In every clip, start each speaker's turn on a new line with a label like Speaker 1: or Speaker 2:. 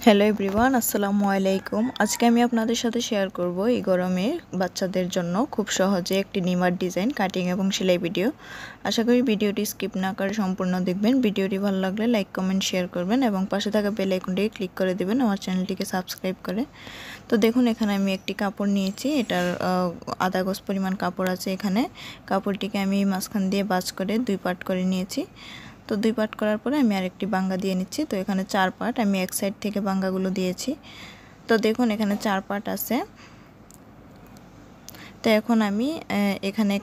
Speaker 1: Hello everyone, আসসালামু আলাইকুম। আজকে আমি আপনাদের সাথে শেয়ার করব এই গরমে বাচ্চাদের জন্য খুব সহজে একটি নিমার ডিজাইন কাটিং এবং সেলাই ভিডিও। আশা করি ভিডিওটি স্কিপ না করে সম্পূর্ণ দেখবেন। ভিডিওটি ভালো লাগলে লাইক কমেন্ট শেয়ার করবেন এবং পাশে থাকা বেল আইকনটিকে ক্লিক করে দেবেন আমার চ্যানেলটিকে সাবস্ক্রাইব করে। তো দেখুন, এখানে আমি একটি কাপড় নিয়েছি। এটার আধা গজ পরিমাণ কাপড় আছে। এখানে কাপড়টিকে আমি মাঝখান দিয়ে ভাঁজ করে 2 পার্ট করে নিয়েছি। তো 2 পার্ট করার পরে আমি আরেকটি বাঙ্গা দিয়ে নিচ্ছি। তো এখানে 4 পার্ট আমি এক সাইড থেকে বাঙ্গাগুলো দিয়েছি। তো দেখুন, এখানে 4 পার্ট আছে। তো এখন আমি এখানে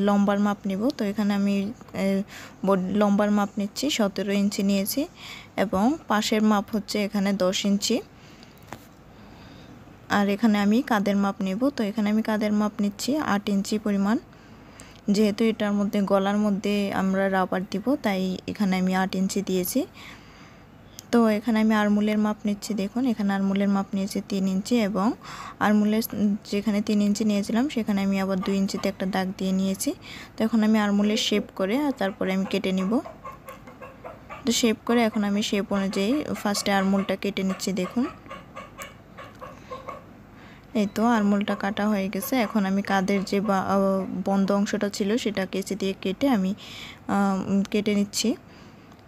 Speaker 1: লম্বার মাপ নিব। তো এখানে আমি লম্বার মাপ নিচ্ছি, 17 ইঞ্চি নিয়েছি এবং পাশের মাপ হচ্ছে এখানে 10 ইঞ্চি। আর এখানে আমি কাঁধের মাপ নেব। তো এখানে আমি কাঁধের মাপ নিচ্ছি 8 ইঞ্চি পরিমাণ। যেহেতু এটার মধ্যে গলার মধ্যে আমরা রাবার দিব, তাই এখানে আমি 8 ইঞ্চি দিয়েছি। তো এখানে আমি আরমুলের মাপ নিচ্ছি। দেখুন, এখানে আরমুলের মাপ নিয়েছি 3 ইঞ্চি এবং আরমুলের যেখানে 3 ইঞ্চি নিয়েছিলাম সেখানে আমি আবার 2 ইঞ্চিতে একটা দাগ দিয়ে নিয়েছি। তো এখন আমি আরমুলের শেপ করে তারপরে আমি কেটে নিব। তো শেপ করে এখন আমি শেপ অনুযায়ী ফার্স্টে আরমুলটা কেটে নিচ্ছি। দেখুন, এই তো আরমুলটা কাটা হয়ে গেছে। এখন আমি কাঁধের যে বন্ধ অংশটা ছিল সেটা কেচি দিয়ে কেটে আমি কেটে নিচ্ছি।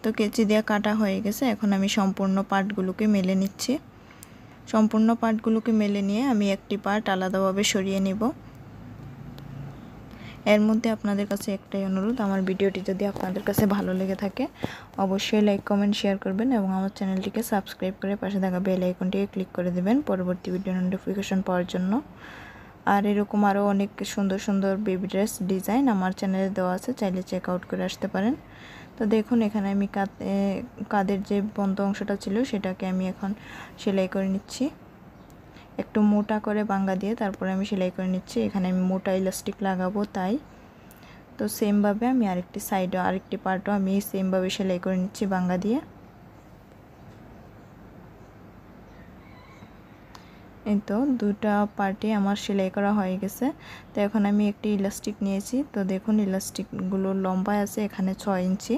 Speaker 1: তো কেচি দিয়ে কাটা হয়ে গেছে। এখন আমি সম্পূর্ণ পার্টগুলোকে মেলে নিচ্ছি। সম্পূর্ণ পার্টগুলোকে মেলে নিয়ে আমি একটি পার্ট আলাদাভাবে সরিয়ে নেব। এর মধ্যে আপনাদের কাছে একটাই অনুরোধ, আমার ভিডিওটি যদি আপনাদের কাছে ভালো লেগে থাকে অবশ্যই লাইক কমেন্ট শেয়ার করবেন এবং আমার চ্যানেলটিকে সাবস্ক্রাইব করে পাশে থাকা বেল আইকনটিকে ক্লিক করে দেবেন পরবর্তী ভিডিও নোটিফিকেশন পাওয়ার জন্য। আর এরকম আরও অনেক সুন্দর সুন্দর বেবি ড্রেস ডিজাইন আমার চ্যানেলে দেওয়া আছে, চাইলে চেক আউট করে আসতে পারেন। তো দেখুন, এখানে আমি কাঁধের যে বন্ধ অংশটা ছিল সেটাকে আমি এখন সেলাই করে নিচ্ছি। একটু মোটা করে বাঙ্গা দিয়ে তারপরে আমি সেলাই করে নিচ্ছি। এখানে আমি মোটা ইলাস্টিক লাগাবো, তাই তো সেমভাবে আমি আরেকটি সাইডও আরেকটি পার্টও আমি সেমভাবে সেলাই করে নিচ্ছি বাঙ্গা দিয়ে। এই তো দুটা পার্টে আমার সেলাই করা হয়ে গেছে। তো এখন আমি একটি ইলাস্টিক নিয়েছি। তো দেখুন, ইলাস্টিকগুলো লম্বা আছে এখানে 6 ইঞ্চি।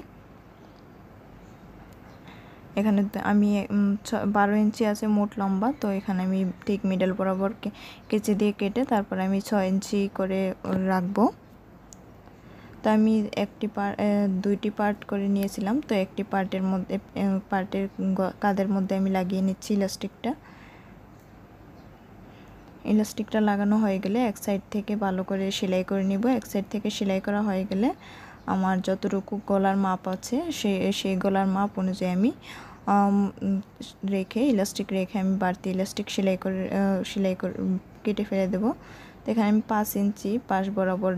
Speaker 1: এখানে আমি 12 ইঞ্চি আছে মোট লম্বা। তো এখানে আমি ঠিক মিডল বরাবর কেচি দিয়ে কেটে তারপর আমি 6 ইঞ্চি করে রাখবো। তো আমি দুইটি পার্ট করে নিয়েছিলাম। তো একটি পার্টের মধ্যে কাঁধের মধ্যে আমি লাগিয়ে নিচ্ছি ইলাস্টিকটা লাগানো হয়ে গেলে এক সাইড থেকে ভালো করে সেলাই করে নিব। এক সাইড থেকে সেলাই করা হয়ে গেলে আমার যতটুকু গলার মাপ আছে সেই গলার মাপ অনুযায়ী আমি ইলাস্টিক রেখে আমি বাড়তি ইলাস্টিক সেলাই করে কেটে ফেলে দেব। তো এখানে আমি 5 ইঞ্চি পাশ বরাবর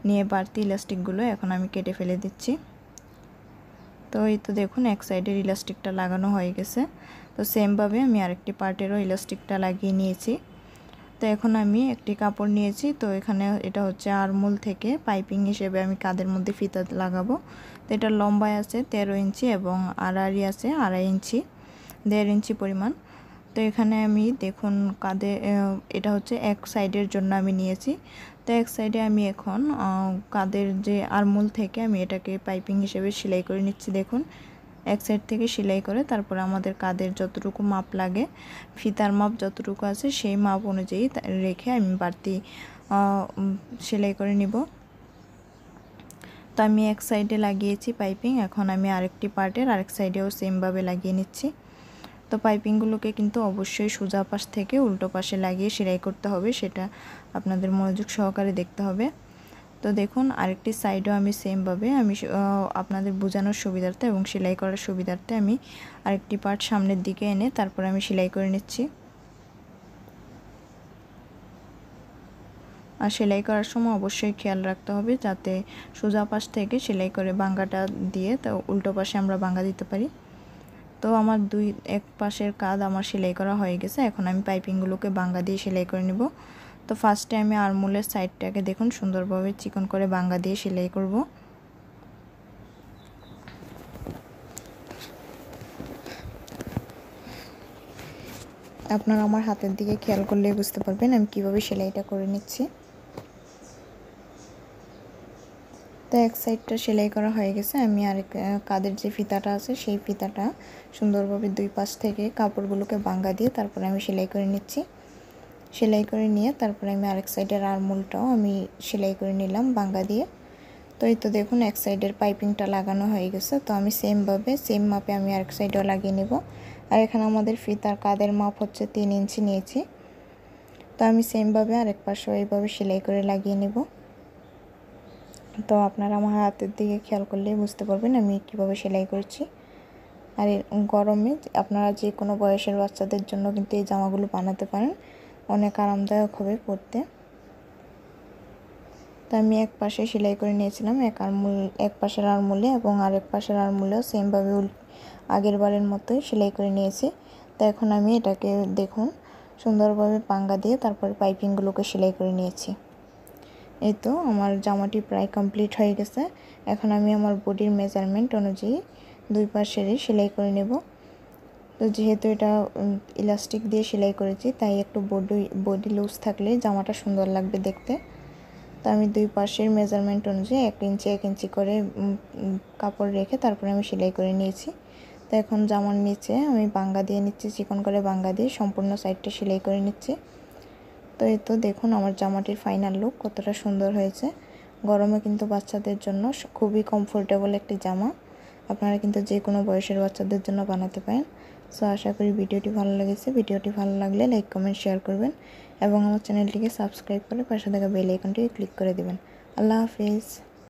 Speaker 1: নিয়ে বাড়তি ইলাস্টিকগুলো এখন আমি কেটে ফেলে দিচ্ছি। তো এই তো দেখুন, এক সাইডের ইলাস্টিকটা লাগানো হয়ে গেছে। তো সেমভাবে আমি আরেকটি পার্টেরও ইলাস্টিকটা লাগিয়ে নিয়েছি। তো এখন আমি একটি কাপড় নিয়েছি। তো এখানে এটা হচ্ছে আরমোল থেকে পাইপিং হিসেবে আমি কাঁধের মধ্যে ফিতা লাগাবো। তো এটা লম্বায় আছে 13 ইঞ্চি এবং আড়াআড়ি আছে 2.5 ইঞ্চি, 1.5 ইঞ্চি পরিমাণ। তো এখানে আমি দেখুন এটা হচ্ছে এক সাইডের জন্য আমি নিয়েছি। তো এক সাইডে আমি এখন কাঁধের যে আরমোল থেকে আমি এটাকে পাইপিং হিসেবে সেলাই করে নিচ্ছি। দেখুন, এক সাইড থেকে সেলাই করে তারপর আমাদের কাঁধের যতটুকু মাপ লাগে, ফিতার মাপ যতটুকু আছে সেই মাপ অনুযায়ী রেখে আমি বাড়তি সেলাই করে নিব। তো আমি এক সাইডে লাগিয়েছি পাইপিং, এখন আমি আরেকটি পার্টের আরেক সাইডেও সেমভাবে লাগিয়ে নিচ্ছি। তো পাইপিংগুলোকে কিন্তু অবশ্যই সোজা পাশ থেকে উল্টো পাশে লাগিয়ে সেলাই করতে হবে, সেটা আপনাদের মনোযোগ সহকারে দেখতে হবে। তো দেখুন, আরেকটি সাইডও আমি সেমভাবে আপনাদের বোঝানোর সুবিধার্থে এবং সেলাই করার সুবিধার্থে আমি আরেকটি পার্ট সামনের দিকে এনে তারপর আমি সেলাই করে নিচ্ছি। আর সেলাই করার সময় অবশ্যই খেয়াল রাখতে হবে যাতে সোজা পাশ থেকে সেলাই করে বাঙ্গাটা দিয়ে তো উল্টো পাশে আমরা বাঙ্গা দিতে পারি। তো আমার এক পাশের কাঁধ আমার সেলাই করা হয়ে গেছে। এখন আমি পাইপিংগুলোকে বাঙ্গা দিয়ে সেলাই করে নেব। তো ফার্স্টে আমি আরমোলের সাইডটাকে দেখুন সুন্দরভাবে চিকন করে বাঙ্গা দিয়ে সেলাই করব। আপনারা আমার হাতের দিকে খেয়াল করলে বুঝতে পারবেন আমি কিভাবে সেলাইটা করে নিচ্ছি। তো এক সাইডটা সেলাই করা হয়ে গেছে। আমি আরেক কাঁধের যে ফিতাটা আছে সেই ফিতাটা সুন্দরভাবে দুই পাশ থেকে কাপড়গুলোকে বাঙ্গা দিয়ে তারপরে আমি সেলাই করে নিচ্ছি। সেলাই করে নিয়ে তারপরে আমি আরেক সাইডের আরমোলটাও আমি সেলাই করে নিলাম বাঙ্গা দিয়ে। তো এই তো দেখুন এক সাইডের পাইপিংটা লাগানো হয়ে গেছে। তো আমি সেম মাপে আমি আরেক সাইডেও লাগিয়ে নেব। আর এখানে আমাদের ফিতার কাঁধের মাপ হচ্ছে 3 ইঞ্চি নিয়েছি। তো আমি সেমভাবে আরেক পাশেও এইভাবে সেলাই করে লাগিয়ে নেব। তো আপনারা আমার হাতের দিকে খেয়াল করলেই বুঝতে পারবেন আমি কীভাবে সেলাই করছি। আর গরমে আপনারা যে কোনো বয়সের বাচ্চাদের জন্য কিন্তু এই জামাগুলো বানাতে পারেন, অনেক আরামদায়ক হবে পরতে। তো আমি এক পাশে সেলাই করে নিয়েছিলাম এক পাশের আরমোলে এবং আরেক পাশের আরমোলেও সেমভাবে আগের বারের মতোই সেলাই করে নিয়েছি। তো এখন আমি এটাকে দেখুন সুন্দরভাবে পাঙ্গা দিয়ে তারপরে পাইপিংগুলোকে সেলাই করে নিয়েছি। এই তো আমার জামাটি প্রায় কমপ্লিট হয়ে গেছে। এখন আমি আমার বডির মেজারমেন্ট অনুযায়ী দুই পাশেরই সেলাই করে নেব। তো যেহেতু এটা ইলাস্টিক দিয়ে সেলাই করেছি তাই একটু বডি লুজ থাকলে জামাটা সুন্দর লাগবে দেখতে। তো আমি দুই পাশের মেজারমেন্ট অনুযায়ী 1 ইঞ্চি করে কাপড় রেখে তারপরে আমি সেলাই করে নিয়েছি। তো এখন জামার নিচে আমি বাঙ্গা দিয়ে নিচ্ছি, চিকন করে বাঙ্গা দিয়ে সম্পূর্ণ সাইডটা সেলাই করে নিচ্ছি। তো এই তো দেখুন আমার জামাটির ফাইনাল লুক কতটা সুন্দর হয়েছে। গরমে কিন্তু বাচ্চাদের জন্য খুবই কমফোর্টেবল একটি জামা। আপনারা কিন্তু যে কোনো বয়সের বাচ্চাদের জন্য বানাতে পারেন। সো আশা করি ভিডিওটি ভালো লেগেছে। ভিডিওটি ভালো লাগলে লাইক কমেন্ট শেয়ার করবেন এবং আমার চ্যানেলটিকে সাবস্ক্রাইব করে পাশে থাকা বেল আইকনটি ক্লিক করে দেবেন। আল্লাহ হাফিজ।